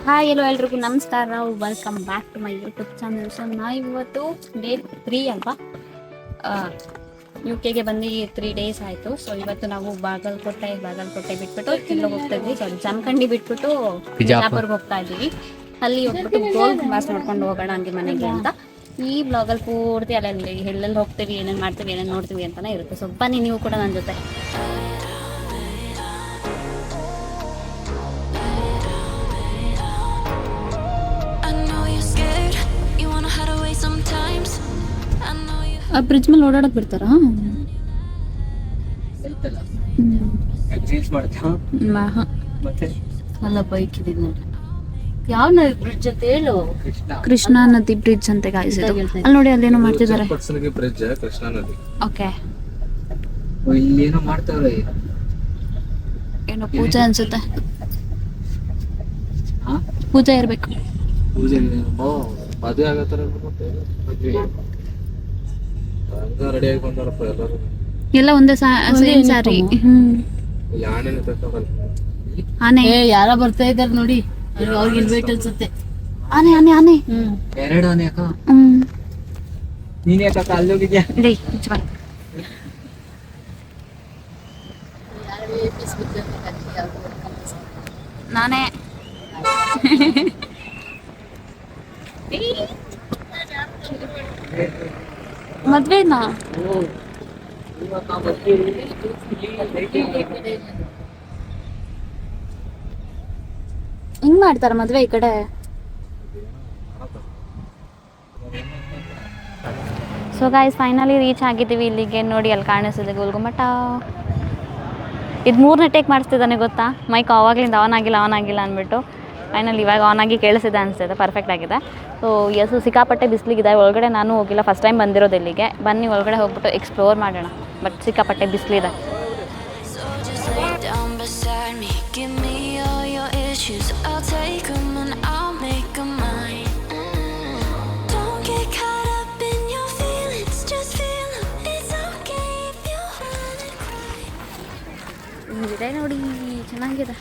Hi hello ಎಲ್ರಿಗೂ ನಮಸ್ಕಾರ, welcome back to my YouTube channel. So ನಾ ಇವತ್ತು ಡೇ 3 ಅಲ್ವಾ, UK ಬಂದು 3 ಡೇಸ್ ಆಯಿತು. ಸೊ ಇವತ್ತು ನಾವು ಬಾಗಲಕೋಟೆ ಬಿಟ್ಬಿಟ್ಟು ಇಲ್ಲಿಗೆ ಹೋಗ್ತಾ ಇದ್ವಿ. ಜಮಖಂಡಿ ಬಿಟ್ಬಿಟ್ಟು ಬಿಜಾಪುರ್ಗೆ ಹೋಗ್ತಾ ಇದ್ದೀವಿ. ಅಲ್ಲಿ ಹೋಗ್ಬಿಟ್ಟು ಗೋಲ್ ಗುಂಬಾಸ್ ನೋಡ್ಕೊಂಡು ಹೋಗೋಣ ಹಂಗೆ ಮನೆಗೆ ಅಂತ. ಈ ಬ್ಲಾಗಲ್ಲಿ ಪೂರ್ತಿ ಅಲ್ಲಲ್ಲಿ ಎಲ್ಲೆಲ್ಲಿ ಹೋಗ್ತೀವಿ, ಏನೇನು ಮಾಡ್ತೀವಿ, ಏನೇನು ನೋಡ್ತೀವಿ ಅಂತಲೇ ಇರುತ್ತೆ. ಸೊ ಬನ್ನಿ ನೀವು ಕೂಡ ನನ್ನ ಜೊತೆ. ಆ ಬ್ರಿಡ್ಜ್ ಮೇಲೆ ಓಡಾಡಕ್ ಬಿಡ್ತಾರಾ? ಅಲ್ಲ ಬೈಕ್ ಇದೆ ನೋಡಿ. ಯಾವ ಬ್ರಿಡ್ಜ್ ಅಂತ ಹೇಳು? ಕೃಷ್ಣಾ ನದಿ ಬ್ರಿಡ್ಜ್ ಅಂತ ಗಾಯ್ಸ್ ಇದು. ಅಲ್ಲಿ ನೋಡಿ ಅಲ್ಲೇನೋ ಮಾಡ್ತಿದ್ದಾರೆ. ಬ್ರಿಡ್ಜ್ ಕೃಷ್ಣಾ ನದಿ. ಓಕೆ, ಇಲ್ಲಿ ಏನೋ ಮಾಡ್ತಾವ್ರೆ. ಏನೋ ಪೂಜೆ ಅನ್ಸುತ್ತೆ. ಪೂಜೆ ಇರ್ಬೇಕು. ಪೂಜೆ ಮದುವೆ ಆಗತ್ತಾರ ರೆಡಿ ಆಗಿ ಬಂದಾರಪ್ಪ ಎಲ್ಲರೂ. ಎಲ್ಲ ಒಂದೇ ಸೇಮ್ ಸಾರಿ. ಆನೆ ಯಾರ ಬರ್ತಾ ಇದಾರೆ ನೋಡಿ, ಅವ್ರಿಗೆ ಇನ್ವೈಟ್ ಅನ್ಸುತ್ತೆ. ಆನೆ ಆನೆ ಆನೆ ಎರಡು ಆನೆ ಅಕ್ಕ. ನೀನ್ ಯಾಕಕ್ಕ ಅಲ್ಲಿ ಹೋಗಿದ್ಯಾ? ನಾನೇ ಮದ್ವೆನಾ? ಹಿಂಗ್ ಮಾಡ್ತಾರ ಮದ್ವೆ ಈ ಕಡೆ? ಸೊ ಗಾಯ್ಸ್ ಫೈನಲಿ ರೀಚ್ ಆಗಿದ್ದೀವಿ ಇಲ್ಲಿಗೆ. ನೋಡಿ ಅಲ್ಲಿ ಕಾಣಿಸ್ತಿದೆ ಗೋಲ್ಗುಮ್ಮಟ. ಇದು 3ನೇ ಟೇಕ್ ಮಾಡಿಸ್ತಿದ್ದಾನೆ ಗೊತ್ತಾ? ಮೈಕ್ ಆವಾಗಲಿಂದ ಆನ್ ಆಗಿಲ್ಲ ಅಂದ್ಬಿಟ್ಟು ಫೈನಲ್ ಇವಾಗ ಆನ್ ಆಗಿ ಕೇಳಿಸಿದೆ ಅನಿಸ್ತಿದೆ. ಪರ್ಫೆಕ್ಟ್ ಆಗಿದೆ. ಸೊ ಸಿಕ್ಕಾಪಟ್ಟೆ ಬಿಸಿಲಿಗಿದೆ. ಒಳಗಡೆ ನಾನು ಹೋಗಿಲ್ಲ, ಫಸ್ಟ್ ಟೈಮ್ ಬಂದಿರೋದು ಇಲ್ಲಿಗೆ. ಬನ್ನಿ ಒಳಗಡೆ ಹೋಗ್ಬಿಟ್ಟು ಎಕ್ಸ್ಪ್ಲೋರ್ ಮಾಡೋಣ. ಬಟ್ ಸಿಕ್ಕಾಪಟ್ಟೆ ಬಿಸಿಲಿದೆ. ಇದೆ ನೋಡಿ, ಚೆನ್ನಾಗಿದೆ.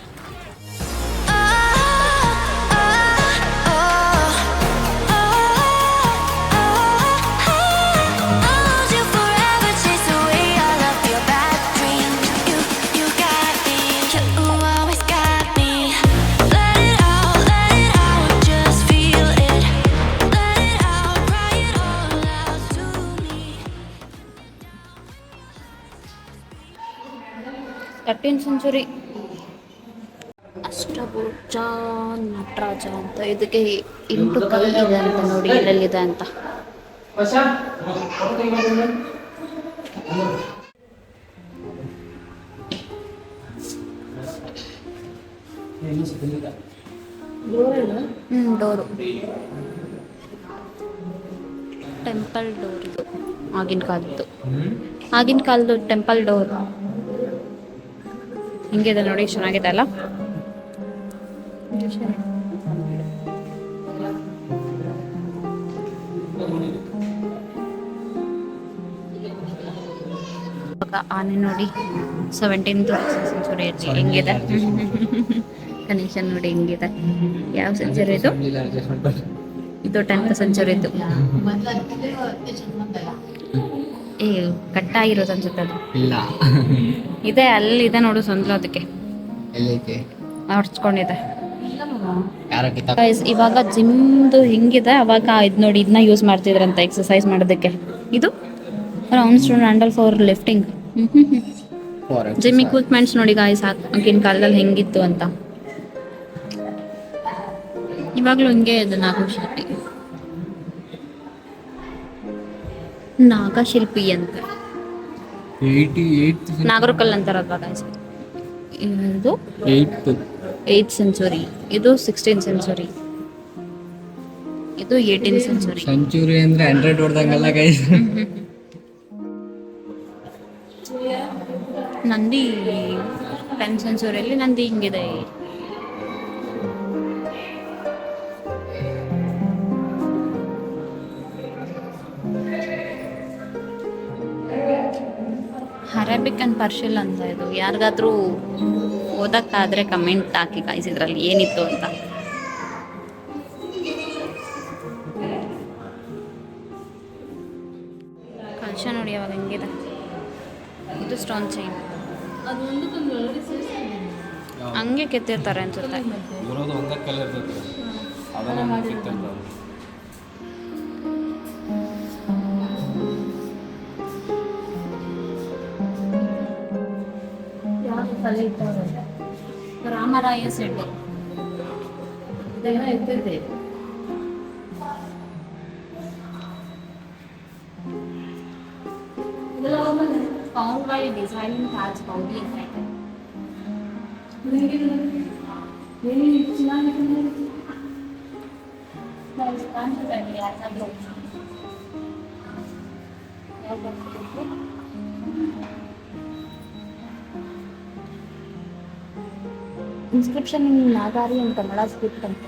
ಥರ್ಟೀನ್ ಸೆಂಚುರಿ ಅಷ್ಟಭುಜ ನಟರಾಜ ಅಂತ. ಇದಕ್ಕೆ 8 ಕಲ್ಲಿದೆ ಅಂತ ನೋಡಿ, ಎಲ್ಲೆಲ್ಲಿದೆ ಅಂತ. ಡೋರು, ಟೆಂಪಲ್ ಡೋರ್ ಇದು. ಆಗಿನ ಕಾಲದ್ದು ಟೆಂಪಲ್ ಡೋರ್ ಹಿಂಗಿದೆ ನೋಡಿ, ಚೆನ್ನಾಗಿದೆ ಅಲ್ಲ? ಆನೆ ನೋಡಿ, 17th ಸೆಂಚುರಿ ಹೆಂಗಿದೆ. ಕನೆಕ್ಷನ್ ನೋಡಿ ಹೆಂಗಿದೆ. ಯಾವ ಸೆಂಚುರಿ ಇದು? ಇದು 10th ಸೆಂಚುರಿ ಇದು. ಕಟ್ಟಾಗಿರೋದು ಅನ್ಸುತ್ತೆ ಅದು. ಇಲ್ಲ ಇದೆ, ಅಲ್ಲಿದೆ ನೋಡು ಸಂದ್ಲು. ಅದಕ್ಕೆ ಹೊಡ್ಸ್ಕೊಂಡಿದೆ. ಇವಾಗ ಜಿಮ್ದು ಹಿಂಗಿದೆ, ಅವಾಗ ಇದು ನೋಡಿ ಇದನ್ನ ಯೂಸ್ ಮಾಡ್ತಿದ್ರಂತ ಎಕ್ಸಸೈಸ್ ಮಾಡೋದಕ್ಕೆ. ಇದು round stone handle for lifting. Gym equipments ನೋಡಿ ಗಾಯ್ಸ್, ಆಗಿನ ಕಾಲದಲ್ಲಿ ಹೆಂಗಿತ್ತು ಅಂತ. ಇವಾಗಲೂ ಹಿಂಗೆ ಇದೆ. ನಾಗಶಿಲ್ಪಿ ಅಂತ, ನಾಗರಕಲ್ ಅಂತಾರಲ್ವಾ ಗಾಯ್ಸ್. ಇದು 8th ಸೆಂಚುರಿ, ಇದು 16th ಸೆಂಚುರಿ, ಇದು 18th ಸೆಂಚುರಿ. ಸೆಂಚುರಿ ಅಂದ್ರೆ 100 ಹೊಡೆದಂಗಲ್ಲ ಗೈಸ್. ನಂದಿ 10th ಸೆಂಚುರಿಯಲ್ಲಿ ನಂದಿ ಹಿಂಗಿದೆ. ಅರೇಬಿಕ್ ಆ್ಯಂಡ್ ಪರ್ಷಿಯಲ್ ಅಂತ ಇದು. ಯಾರಿಗಾದ್ರೂ ಓದಕ್ಕಾದರೆ ಕಮೆಂಟ್ ಹಾಕಿ ಗಾಯ್ಸ್ ಇದರಲ್ಲಿ ಏನಿತ್ತು ಅಂತ. ಡಿಸೈನೇಷನ್ ನೋಡಿ ಅವಾಗ ಹೆಂಗಿದೆ. ಇದು ಸ್ಟೋನ್ ಚೈನ್ ಅದು ಒಂದಕ್ಕೊಂದು ಒಳಗಡೆ ಸೇರಿಸ್ತಾರೆ. ಹಂಗೆ ಕೆತ್ತಿರ್ತಾರೆ ಅನ್ಸುತ್ತೆ. ಇರೋದು ಒಂದೇ ಕಲರ್ ಇರ್ತೈತೆ ಅದನ್ನ ಕಿತ್ತಿರ್ತಾರೆ. ರಾಮರಾಯ ಸೆಟ್ ಇದೇನೋ ಇರ್ತೈತೆ. Found by design Taj body ಅಂತ ಇದೆ. ಇನ್ಸ್ಕ್ರಿಪ್ಷನ್ ಇನ್ ನಾಗಾರಿ ಅಂತ ಕನ್ನಡ ಸ್ಕ್ರಿಪ್ಟ್ ಅಂತ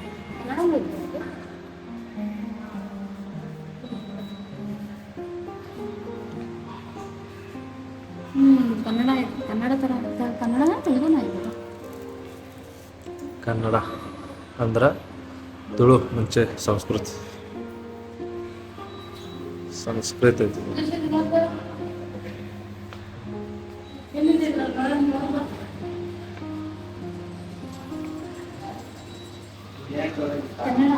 ಕನ್ನಡ ಕನ್ನಡ ಥರ ಕನ್ನಡನ ತೆಲುಗುನ ಇದೆ. ಕನ್ನಡ ಅಂದ್ರೆ ತುಳು ಮುಂಚೆ ಸಂಸ್ಕೃತ ಐತಿ. Kannada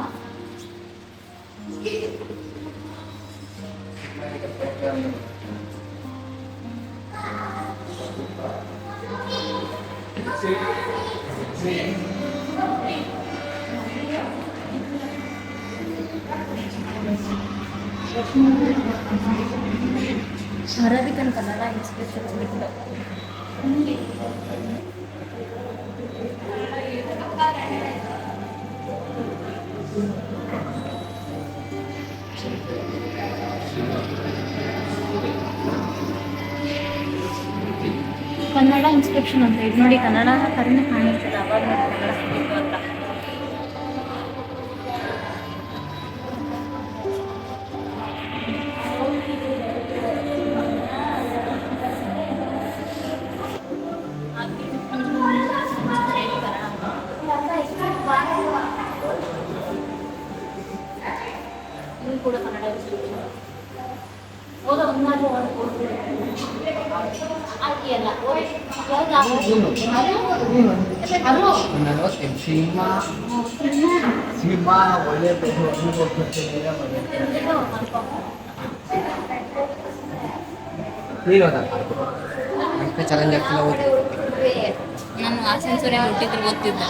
Arabic and Kannada inscription ಬಿಟ್ಟು ಕನ್ನಡ ಇನ್ಸ್ಕ್ರಿಪ್ಷನ್ ಅಂತ ಇದು ನೋಡಿ. ಕನ್ನಡ ಥರನೇ ಕಾಣಿಸ್ತದೆ ಅವಾಗ ಕನ್ನಡ ಸಿಕ್ಕಿತ್ತು ಅಂತ. ಇದು ಕೂಡ ಕನ್ನಡ ಇನ್ಸ್ಕ್ರಿಪ್ಷನ್. ಹೌದಾ ಒಂದಾದ್ರೂ ಸಿನಿಮಾ ಒಳ್ಳೆ ಚಾಲೆಂಜ್ ಆಗ್ತಿಲ್ಲ. ನಾನು ಆಸೆನ್ಸೂರೆ ಹುಟ್ಟಿದ್ರು ಓದ್ತಿದ್ದೆ.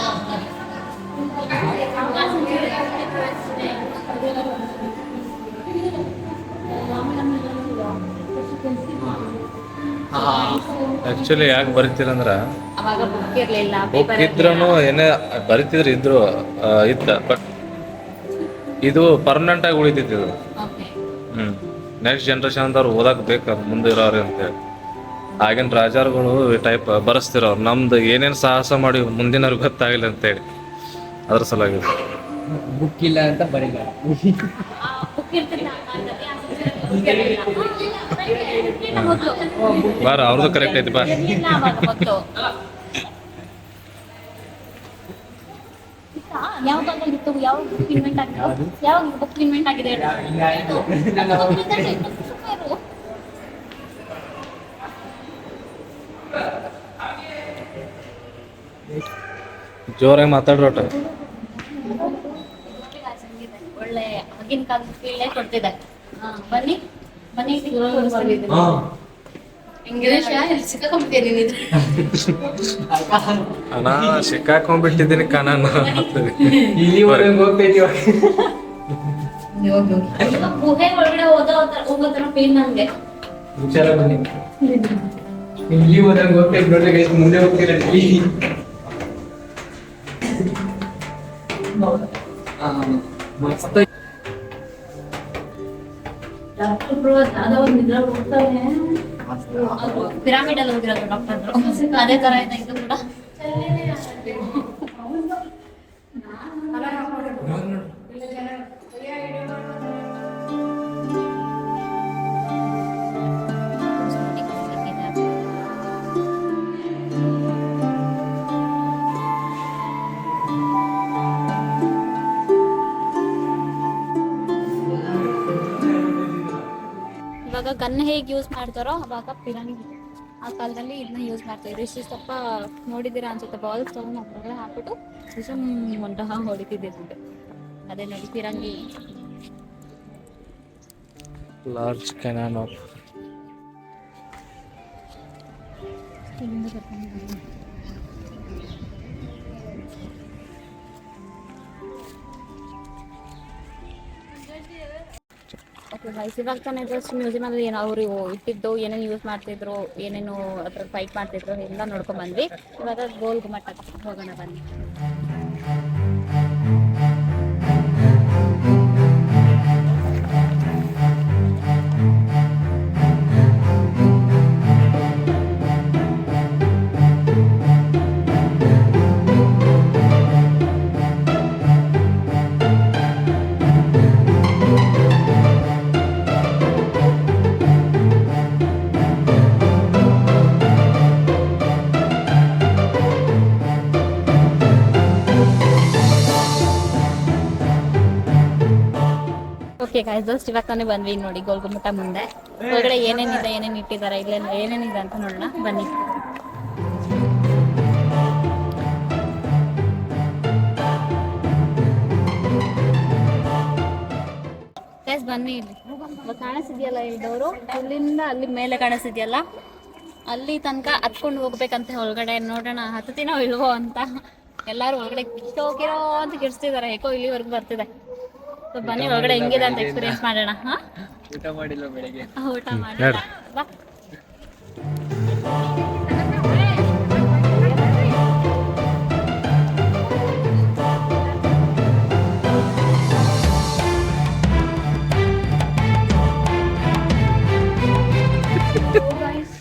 ಆ್ಯಕ್ಚುಲಿ ಯಾಕೆ ಬರಿತೀರಂದ್ರೆ ಅವಾಗ ಬುಕ್ ಇರಲಿಲ್ಲ, ಬುಕ್ ಇದ್ರೂ ಏನೇ ಬರಿತಿದ್ರು ಇದ್ರು ಇತ್ತ, ಬಟ್ ಇದು ಪರ್ಮನೆಂಟ್ ಆಗಿ ಉಳಿತೈತಿ ಇದು. ನೆಕ್ಸ್ಟ್ ಜನ್ರೇಷನ್ ಅಂತವ್ರು ಓದಕ್ಕೆ ಬೇಕು ಮುಂದೆ ಇರೋರು ಅಂತೇಳಿ. ಆಗಿನ ರಾಜರುಗಳು ಈ ಟೈಪ್ ಬರೆಸ್ತಿರೋರು ನಮ್ದು ಏನೇನು ಸಾಹಸ ಮಾಡಿ ಮುಂದಿನವ್ರಿಗೆ ಗೊತ್ತಾಗಿಲ್ಲ ಅಂತೇಳಿ ಅದ್ರ ಸಲುವಾಗಿ ಬುಕ್ ಇಲ್ಲ ಅಂತ ಬರೀಲ್ಲ. ಬಾರ ಅವ್ರದ್ದು ಕರೆಕ್ಟ್ ಐತಿ ಬಾ. ಯಾವ ಬುಕ್ ಇನ್ವೆಂಟ್ ಆಗಿದೆ? ಯಾವ ಬುಕ್ ಇನ್ವೆಂಟ್ ಆಗಿದೆ? ಜೋರಾಗಿ ಮಾತಾಡ್ರೋಟ. ಒಳ್ಳೆ ಆಗಿನ ಕಾಲದ ಫೀಲ್ಡೇ ಕೊಡ್ತಿದೆ. ಬನ್ನಿ ಬನ್ನಿ ಅಣ್ಣ ಸಿಕ್ಕಾಕೊಂಡ್ಬಿಟ್ಟಿದ್ದೀನಿ ಕಣನ. ಇಲ್ಲಿವರೆಗೆ ಹೋಗ್ತೈತಿ. ಗುಹೆ ಒಳಗಡೆ ಹೋಗೋತರ ಫೀಲ್ ನನ್ಗೆ. ವಿಚಾರ ಬನ್ನಿ ಇಲ್ಲಿವರೆಗೆ ಹೋಗ್ತೈತಿ ನೋಡ್ರಿ ಗೈಸ್, ಮುಂದೆ ಹೋಗ್ತೀರಲ್ಲಿ. ಮಸ್ತ್ ಪಿರಾಮಿಡ್ ಅಲ್ಲಿ ಹೋಗಿರೋದು ಡಾಕ್ಟರ್ ಅದೇ ತರ ಇದೆ ಇದು ಕೂಡ. ಇವಾಗ ಇವಾಗ ಗನ್ ಹೇಗೆ ಯೂಸ್ ಮಾಡ್ತಾರೋ ಅವಾಗ ಪಿರಂಗಿ ಆ ಕಾಲದಲ್ಲಿ ಇದನ್ನ ಯೂಸ್ ಮಾಡ್ತಾಯಿದ್ರು. ಇಷ್ಟು ಸ್ವಲ್ಪ ನೋಡಿದ್ದೀರಾ ಅನ್ಸುತ್ತೆ, ಬಾಲ್ಸ್ ತೊಗೊಂಡು ಅದರೊಳಗೆ ಹಾಕ್ಬಿಟ್ಟು ಸುಮ್ ಹೊಂಟ ಹೊಡಿತಿದ್ದಿದ್ದು. ಅದೇ ನೋಡಿ ಪಿರಂಗಿ. Large cannon of okay guys, ಇವಾಗ ತಾನೇ ಜಸ್ಟ್ ಮ್ಯೂಸಿಯಮಲ್ಲಿ ಏನು ಅವರು ಇಟ್ಟಿದ್ದು ಏನೇನು ಯೂಸ್ ಮಾಡ್ತಿದ್ರು, ಏನೇನು ಅದ್ರ ಫೈಟ್ ಮಾಡ್ತಿದ್ರು ಎಲ್ಲ ನೋಡ್ಕೊಂಡ್ ಬಂದ್ವಿ. ಇವಾಗ ಗೋಲ್ ಗುಮ್ಮಟಕ್ಕೆ ಹೋಗೋಣ ಬನ್ನಿ. ಓಕೆ ಗಾಯ್ಸ್, ಜಸ್ಟ್ ಇವಾಗ ತಾನೇ ಬಂದ್ವಿ ನೋಡಿ ಗೋಲ್ ಗುಮ್ಮಟ ಮುಂದೆ. ಒಳಗಡೆ ಏನೇನಿದೆ, ಏನೇನು ಇಟ್ಟಿದ್ದಾರೆ, ಇಲ್ಲ ಏನೇನಿದೆ ಅಂತ ನೋಡೋಣ ಬನ್ನಿ. ಗೈಸ್ ಬನ್ನಿ, ಇಲ್ಲಿ ಇವಾಗ ಕಾಣಿಸಿದ್ಯಲ್ಲ ಇಲ್ದವರು, ಇಲ್ಲಿಂದ ಅಲ್ಲಿ ಮೇಲೆ ಕಾಣಿಸಿದ್ಯಲ್ಲ ಅಲ್ಲಿ ತನಕ ಹತ್ಕೊಂಡು ಹೋಗ್ಬೇಕಂತೆ ಒಳಗಡೆ. ನೋಡೋಣ ಹತ್ತತಿನೋ ಇಲ್ವೋ ಅಂತ. ಎಲ್ಲರೂ ಒಳಗಡೆ ಕಿತ್ತೋಗಿರೋ ಅಂತ ಕಿರ್ಸ್ತಿದ್ದಾರೆ, ಏಕೋ ಇಲ್ಲಿವರೆಗೂ ಬರ್ತಿದೆ. ಬನ್ನಿ ಒಳಗಡೆ ಹೆಂಗಿದೆ ಅಂತ ಎಕ್ಸ್ಪೀರಿಯನ್ಸ್ ಮಾಡೋಣ. ಊಟ ಮಾಡಿಲ್ಲ ಬೆಳಿಗ್ಗೆ. ಊಟ ಮಾಡಿಲ್ಲ ಬಾ.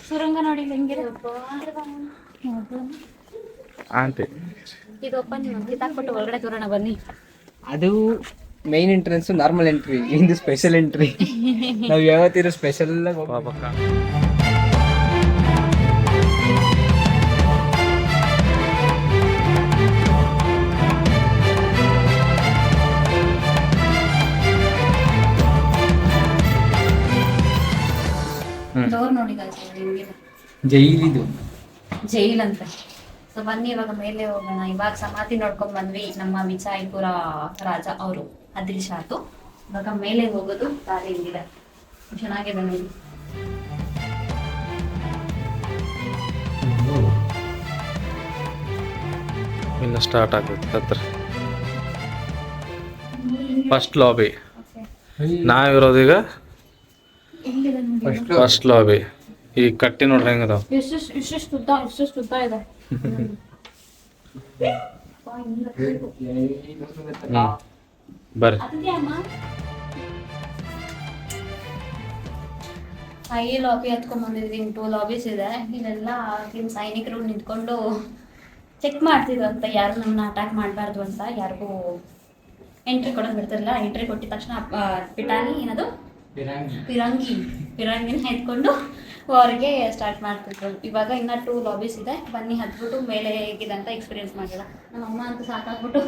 ಸುರಂಗ ನೋಡಿ ಹೆಂಗಿದೆ ಆಂಟಿ. ಇದು ಓಪನ್ ಕಿತ್ತಾಕ್ಬಿಟ್ಟು ಒಳಗಡೆ ತೋರೋಣ ಬನ್ನಿ. ಅದು ಮೈನ್ ಎಂಟ್ರೆನ್ಸ್, ನಾರ್ಮಲ್ ಎಂಟ್ರಿ, ಇದು ಸ್ಪೆಷಲ್ ಎಂಟ್ರಿ. ನಾವು ಯಾವತ್ತಿರೋ ಸ್ಪೆಷಲ್ ಪಾಪಕ್ಕ ಡೋರ್ ನೋಡಿ ಹೆಂಗಿದೆ, ಜೈಲಿದು ಜೈಲ್ ಅಂತ. ಸೊ ಬನ್ನಿ ಇವಾಗ ಮೇಲೆ ಹೋಗೋಣ. ಇವಾಗ ಸಮಾಧಿ ನೋಡ್ಕೊಂಡ್ ಬಂದ್ವಿ, ನಮ್ಮ ವಿಜಯಪುರ ರಾಜ ಅವರು ಆದಿಲ್ ಶಾದು. ಇವಾಗ ಮೇಲೆ ಹೋಗೋದು ದಾರಿ ಹಿಂಗಿದೆ, ಚೆನ್ನಾಗಿದೆ ನೋಡಿ. ಇನ್ನು ಸ್ಟಾರ್ಟ್ ಆಗುತ್ತೆ ಹತ್ರ. ಫಸ್ಟ್ ಲಾಬಿ ನಾವಿರೋದೀಗ, ಫಸ್ಟ್ ಲಾಬಿ. ಈ ಕಟ್ಟಿ ನೋಡ್ರಿ ಹೆಂಗದಾವ, ಇಷ್ಟಿಷ್ಟು ಉದ್ದ ಇದೆ. ಬರ್ರಿ. ಹೈ ಲಾಬಿ ಹತ್ಕೊಂಡ್ ಬಂದಿದ್ವಿ. 2 ಲಾಬೀಸ್ ಇದೆ. ಇಲ್ಲೆಲ್ಲ ಸೈನಿಕರು ನಿಂತ್ಕೊಂಡು ಚೆಕ್ ಮಾಡ್ತಿದ್ರು ಅಂತ, ಯಾರು ನಮ್ಮನ್ನ ಅಟ್ಯಾಕ್ ಮಾಡಬಾರ್ದು ಅಂತ. ಯಾರಿಗೂ ಎಂಟ್ರಿ ಕೊಡೋದು ಬಿಡ್ತಿರಲಿಲ್ಲ. ಎಂಟ್ರಿ ಕೊಟ್ಟಿದ ತಕ್ಷಣ ಪಿಟಾನಿ ಏನದು ಪಿರಂಗಿನ ಎತ್ಕೊಂಡು ಹೊರಗೆ ಸ್ಟಾರ್ಟ್ ಮಾಡ್ತಿದ್ರು. ಇವಾಗ ಇನ್ನ 2 ಲಾಬೀಸ್ ಇದೆ. ಬನ್ನಿ ಹತ್ಬಿಟ್ಟು ಮೇಲೆ ಹೇಗಿದೆ ಅಂತ ಎಕ್ಸ್ಪೀರಿಯನ್ಸ್ ಮಾಡಿಲ್ಲ. ನಮ್ಮ ಅಮ್ಮ ಅಂತೂ ಸಾಕಾಗ್ಬಿಟ್ಟು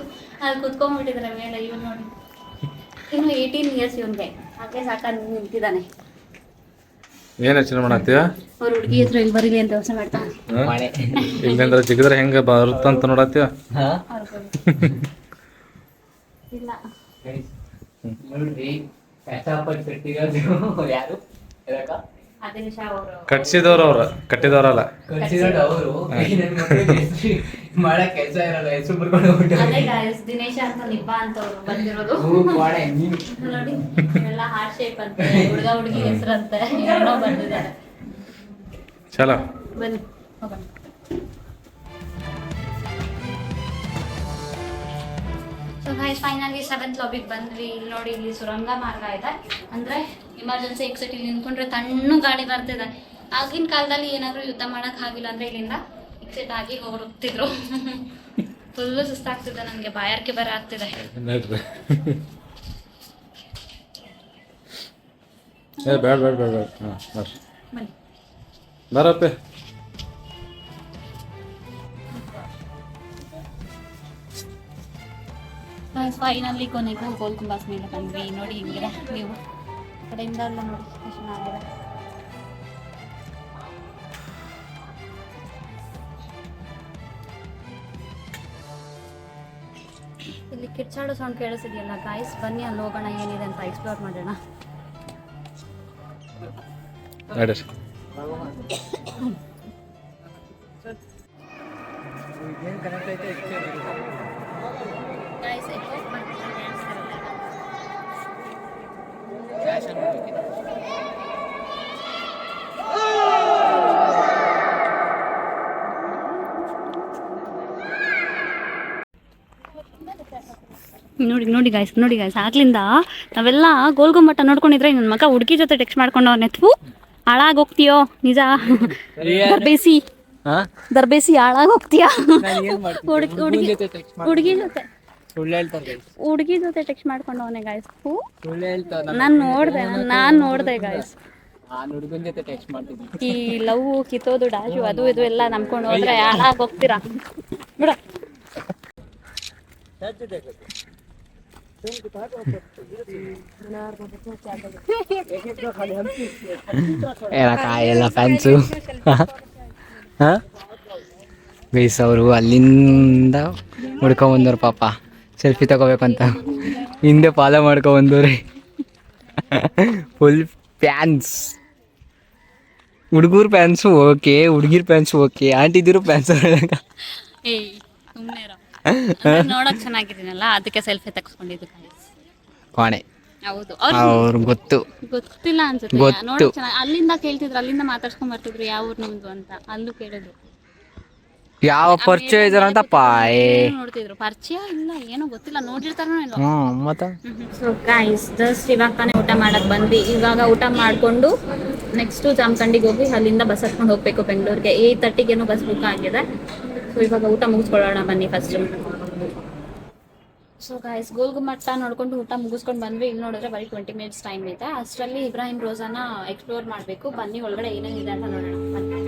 ಅಲ್ಲಿ ಕುತ್ಕೊಂಡ್ಬಿಟ್ಟಿದ್ದಾರೆ ಮೇಲೆ. ಇವ್ನು ನೋಡಿ ಇನ್ನು 18 ಇಯರ್ಸ್ ಇವನ್ಗೆ, ಹಾಗೆ ಸಾಕಾಗಿ ನಿಂತಿದ್ದಾನೆ. ಏನ್ ಯೋಚನೆ ಮಾಡತ್ತೀಯ? ಅವ್ರ ಹುಡುಗಿ ಹೆಸರು ಇಲ್ಲಿ ಬರೀಲಿ ಅಂತ ಯೋಚನೆ ಮಾಡ್ತಾನೆ. ಇಲ್ಲಿಂದ ಜಿಗಿದ್ರೆ ಹೆಂಗ ಬರುತ್ತಂತ ನೋಡತ್ತೀಯ? ಇಲ್ಲ ನೋಡ್ರಿ, ಕಷ್ಟಪಟ್ಟು ಕಟ್ಟಿರೋದು ಯಾರು ಆದಿಲ್ ಶಾ ಅವರು. ಕಟ್ಸಿದವ್ರು ಅವ್ರ, ಕಟ್ಟಿದವ್ರಲ್ಲ. ಕಟ್ಟಿರೋದು ಅವರು. ಮಾಡಕ್ ಕೆಲಸ ಇರಲ್ಲ, ಹೆಸರು ಬರ್ಕೊಂಡು ಅದೇ ಗಾಯಸ್ ದಿನೇಶ ಅಂತ ನಿಬ್ಬ ಅಂತ ಅವ್ರು ಬಂದಿರೋದು. ನೋಡಿ ಎಲ್ಲ ಹಾರ್ಟ್ ಶೇಪ್ ಅಂತೆ, ಹುಡುಗಿ ಹೆಸರಂತೆ ಏನೋ ಬಂದಿದ್ದಾರೆ. ಚಲೋ ಬನ್ನಿ ಹೋಗೋಣ. ಸೊ ಗೈಸ್ ಫೈನಲಿ 7th ಲಾಬಿಗೆ ಬಂದ್ವಿ. ಇಲ್ಲಿ ನೋಡಿ, ಇಲ್ಲಿ ಸುರಂಗ ಮಾರ್ಗ ಇದೆ. ಅಂದರೆ ಎಮರ್ಜೆನ್ಸಿ ಎಕ್ಸಿಟ್ ಇಲ್ಲಿ ನಿಂತ್ಕೊಂಡ್ರೆ ತಣ್ಣು ಗಾಳಿ ಬರ್ತಿದೆ. ಆಗಿನ ಕಾಲದಲ್ಲಿ ಏನಾದರೂ ಯುದ್ಧ ಮಾಡೋಕೆ ಆಗಿಲ್ಲ ಅಂದರೆ ಇಲ್ಲಿಂದ ಎಕ್ಸಿಟ್ ಆಗಿ ಹೋಗ್ತಿದ್ರು. ಫುಲ್ಲು ಸುಸ್ತಾಗ್ತಿದೆ ನನಗೆ, ಬಾಯಾರಿಕೆ ಬೇರೆ ಆಗ್ತಿದೆ. ಬೇಡ ಬೇಡ ಬೇಡ ಬೇಡ. ಹಾಂ ಬರ್ರಿ, ಬನ್ನಿ. ಬರಪ್ಪೆ. ಫೈನಲಿ ಕೊನೆಗೂ ಗೋಲ್ ಗುಂಬಾಸ್ ಮೇಲೆ ಬಂದ್ವಿ. ನೋಡಿ ಹಿಂಗಿದೆ ನೀವು ಕಡೆಯಿಂದ ಎಲ್ಲ ನೋಡಿ ಎಷ್ಟು ಚೆನ್ನಾಗಿದೆ. ಇಲ್ಲಿ ಕಿರ್ಚಾಡೋ ಸೌಂಡ್ ಕೇಳಿಸಿದೆಯಲ್ಲ ಗಾಯ್ಸ್, ಬನ್ನಿ ಅಲ್ಲಿ ಹೋಗೋಣ ಏನಿದೆ ಅಂತ ಎಕ್ಸ್ಪ್ಲೋರ್ ಮಾಡೋಣ. ನಡೀರಿ. ಗಾಯ್ಸ್ ಎಕ್ಸ್ಪೋರ್ಟ್ ಮಾಡ್ತಿದ್ದಾರೆ ನೋಡಿ ಗಾಯ್ಸ್ ಆಗ್ಲಿಂದ ನಾವೆಲ್ಲ ಗೋಲ್ಗುಮ್ಮಟ ನೋಡ್ಕೊಂಡಿದ್ರೆ ನನ್ನ ಮಗ ಹುಡುಗಿ ಜೊತೆ ಟೆಕ್ಸ್ಟ್ ಮಾಡ್ಕೊಂಡವ್ನೆ. ಥೂ ಹಾಳಾಗೋಗ್ತೀಯೋ ನಿಜ. ದರ್ಬೇಸಿ ಹಾಳಾಗೋಗ್ತೀಯಾ ಹುಡುಗಿ ಜೊತೆ ಟೆಕ್ಸ್ಟ್ ಮಾಡ್ಕೊಂಡವನೆ ಗಾಯ್ಸ್. ನಾನ್ ನೋಡ್ದೆ ಗಾಯ್ಸ್. ಈ ಲವ್ ಕಿತ್ತೋದು ಡಾಶು ಅದು ಇದು ಎಲ್ಲ ನಂಬ್ಕೊಂಡು ಹೋದ್ರೆ ಹಾಳಾಗೋಗ್ತೀರಾ ಬಿಡ. ಎಲ್ಲ ಫ್ಯಾನ್ಸು ಬೇಸ್ ಅವರು ಅಲ್ಲಿಂದ ಹುಡ್ಕೊಂಬಂದವ್ರು ಪಾಪ ಸೆಲ್ಫಿ ತಗೋಬೇಕಂತ, ಹಿಂದೆ ಫಾಲೋ ಮಾಡ್ಕೊಂಬಂದವ್ರಿ. Full fans. ಹುಡುಗರು ಫ್ಯಾನ್ಸು ಓಕೆ, ಹುಡುಗಿರ್ ಫ್ಯಾನ್ಸು ಓಕೆ, ಆಂಟಿದಿರು ಫ್ಯಾನ್ಸ್. ನೋಡಕ್ ಚೆನ್ನಾಗಿದ್ದೀನಲ್ಲ ಅದಕ್ಕೆ ಸೆಲ್ಫಿ ತಗ್ಸ್ಕೊಂಡಿದ್ದು ಕಾಣೆ. ಹೌದು, ಅವ್ರು ಗೊತ್ತಿಲ್ಲ ಅನ್ಸುತ್ತೆ. ನೋಡಕ್ ಚೆನ್ನಾಗಿ ಅಲ್ಲಿಂದ ಕೇಳ್ತಿದ್ರು, ಅಲ್ಲಿಂದ ಮಾತಾಡ್ಸ್ಕೊಂಡ್ ಬರ್ತಿದ್ರು ಯಾವ ಊರ್ ನಿಮ್ದು ಅಂತ. ಅಲ್ಲೂ ಕೇಳಿದ್ರು ಯಾವ ಪರಿಚಯ ಇದಾರ ಅಂತ ನೋಡ್ತಿದ್ರು. ಪರಿಚಯ ಇಲ್ಲ, ಏನೋ ಗೊತ್ತಿಲ್ಲ, ನೋಡಿರ್ತಾರೋ ಇಲ್ಲ. ಮತ್ತೆ ಸೊ ಗೈಸ್ ಜಸ್ಟ್ ಇವಾಗ ತಾನೇ ಊಟ ಮಾಡಕ್ ಬಂದ್ವಿ. ಇವಾಗ ಊಟ ಮಾಡ್ಕೊಂಡು ನೆಕ್ಸ್ಟ್ ಜಾಮಖಂಡಿಗೆ ಹೋಗಿ ಅಲ್ಲಿಂದ ಬಸ್ ಹತ್ಕೊಂಡು ಹೋಗ್ಬೇಕು ಬೆಂಗಳೂರಿಗೆ. 8:30 ಬಸ್ ಬುಕ್ ಆಗಿದೆ. ಸೊ ಇವಾಗ ಊಟ ಮುಗಿಸ್ಕೊಳ್ಳೋಣ ಬನ್ನಿ ಫಸ್ಟ್. ಸೊ ಗೈಸ್ ಗೋಲ್ಗುಮ್ಮಟ ನೋಡ್ಕೊಂಡು ಊಟ ಮುಗಿಸ್ಕೊಂಡು ಬಂದ್ವಿ. ಇಲ್ಲಿ ನೋಡಿದ್ರೆ ಬರೀ 20 ಮಿನಿಟ್ಸ್ ಟೈಮ್ ಇದೆ. ಅಷ್ಟರಲ್ಲಿ ಇಬ್ರಾಹಿಂ ರೋಜಾನ ಎಕ್ಸ್ಪ್ಲೋರ್ ಮಾಡಬೇಕು. ಬನ್ನಿ ಒಳಗಡೆ ಏನೇನಿದೆ ಅಂತ ನೋಡೋಣ ಬನ್ನಿ.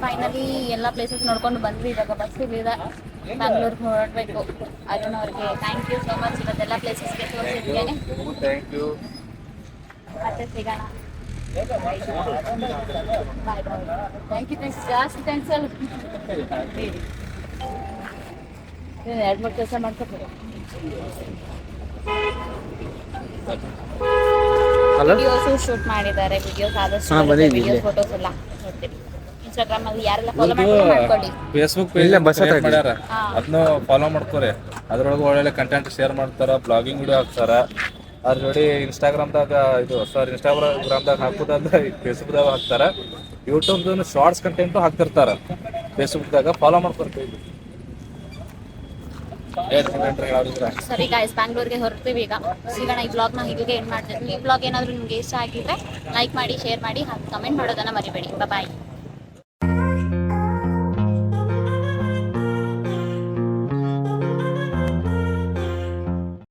ಫೈನಲಿ ಎಲ್ಲ ಪ್ಲೇಸಸ್ ನೋಡ್ಕೊಂಡು ಬಂದ್ವಿ. ಇವಾಗ ಬಸ್ ಇಲ್ಲಿದೆ, ಬ್ಯಾಂಗ್ಳೂರ್ಗೆ ಹೊರಡಬೇಕು. ಅರುಣ್ ಅವ್ರಿಗೆ ಥ್ಯಾಂಕ್ ಯು ಸೋ ಮಚ್ ಇವತ್ತೆಲ್ಲ ಪ್ಲೇಸಸ್ಗೆ ತೋರಿಸಿದ್ದೇನೆ. ಮತ್ತೆ ಸಿಗೋಣ. ಥ್ಯಾಂಕ್ ಯು ಜಾಸ್ತಿ ಥ್ಯಾಂಕ್ಸ್. ಅಲ್ಲ 2-3 ಕೆಲಸ ಮಾಡ್ಕೊಬೋದು. ವಿಡಿಯೋಸು ಶೂಟ್ ಮಾಡಿದ್ದಾರೆ. ವಿಡಿಯೋಸ್ ಆದಷ್ಟು ವಿಡಿಯೋಸ್ ಫೋಟೋಸ್ ಎಲ್ಲ ನೋಡ್ತೀವಿ. ಇನ್ಸ್ಟಾಗ್ರಾಮ್ ಅಲ್ಲಿ ಯಾರೆಲ್ಲ ಫಾಲೋ ಮಾಡ್ಕೊಳ್ಳಿ. ಫೇಸ್ಬುಕ್ ಪೇಜ್ ಮಾಡ್ಯಾರ, ಅದನ್ನು ಫಾಲೋ ಮಾಡ್ಕೋರಿ. ಅದ್ರೊಳಗೆ ಒಳ್ಳೊಳ್ಳೆ ಕಂಟೆಂಟ್ ಶೇರ್ ಮಾಡ್ತಾರ, ಬ್ಲಾಗಿಂಗ್ ವಿಡಿಯೋ ಹಾಕ್ತಾರ. ಅದ್ರ ಜೋಡಿ ಇನ್ಸ್ಟಾಗ್ರಾಮ್ದಾಗ ಇನ್ಸ್ಟಾಗ್ರಾಮ್ದಾಗ ಹಾಕೋದಲ್ಲ, ಫೇಸ್ಬುಕ್ದಾಗ ಹಾಕ್ತಾರ. ಯೂಟ್ಯೂಬ್ದು ಶಾರ್ಟ್ಸ್ ಕಂಟೆಂಟು ಹಾಕ್ತಿರ್ತಾರ. ಫೇಸ್ಬುಕ್ದಾಗ ಫಾಲೋ ಮಾಡ್ಕೊಳ್ತೀವಿ. ಸರಿ ಗಾಯ್ಸ್, ಬ್ಯಾಂಗ್ಳೂರ್ಗೆ ಹೊರಡ್ತೀವಿ ಈಗ. ಸಿಗೋಣ. ಈ ಬ್ಲಾಗ್ನ ಹೀಗೆ ಎಂಡ್ ಮಾಡ್ತೀನಿ. ಈ ಬ್ಲಾಗ್ ಏನಾದರೂ ನಿಮ್ಗೆ ಇಷ್ಟ ಆಗಿದ್ರೆ ಲೈಕ್ ಮಾಡಿ, ಶೇರ್ ಮಾಡಿ, ಕಮೆಂಟ್ ಮಾಡೋದನ್ನ ಮರಿಬೇಡಿ. ಬಾಯ್.